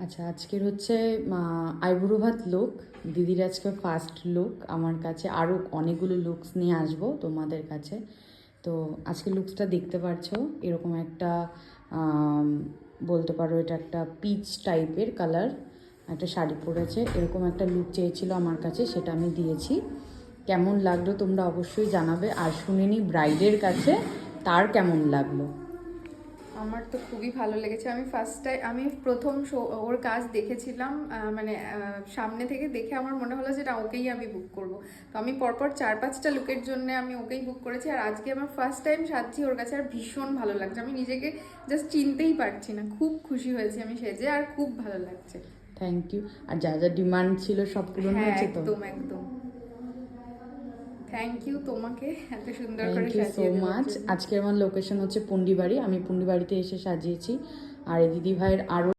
আচ্ছা, আজকের হচ্ছে আইবুড়ো ভাত লুক। দিদির আজকে ফার্স্ট লুক আমার কাছে। আরও অনেকগুলো লুকস নিয়ে আসবো তোমাদের কাছে। তো আজকে লুকসটা দেখতে পারছো, এরকম একটা বলতে পারো এটা একটা পিচ টাইপের কালার, একটা শাড়ি পরেছে। এরকম একটা লুক চেয়েছিল আমার কাছে, সেটা আমি দিয়েছি। কেমন লাগলো তোমরা অবশ্যই জানাবে। আর শুনে নি ব্রাইডের কাছে তার কেমন লাগলো। আমার তো খুবই ভালো লেগেছে। আমি প্রথম ওর কাজ দেখেছিলাম, মানে সামনে থেকে দেখে আমার মনে হলো যে না, ওকেই আমি বুক করব। তো আমি পরপর 4-5টা লুকের জন্য আমি ওকেই বুক করেছি। আর আজকে আমার ফার্স্ট টাইম সাজছি ওর কাছে, আর ভীষণ ভালো লাগছে। আমি নিজেকে জাস্ট চিনতেই পারছি না, খুব খুশি হয়েছি আমি সেজে, আর খুব ভালো লাগছে। Thank you. আর যা যা ডিমান্ড ছিল সব পূরণ হ্যাঁ, হয়েছে তো? একদম একদম। থ্যাংক ইউ তোমাকে এত সুন্দর থ্যাংক করে ইউ সো সাজিয়ে দেওয়ার মাচ। জন্য। আজকে আমার লোকেশন হচ্ছে পুন্ডিবাড়ি। আমি পুন্ডিবাড়িতে এসে সাজিয়েছি। আর এই দিদি ভাইয়ের আরও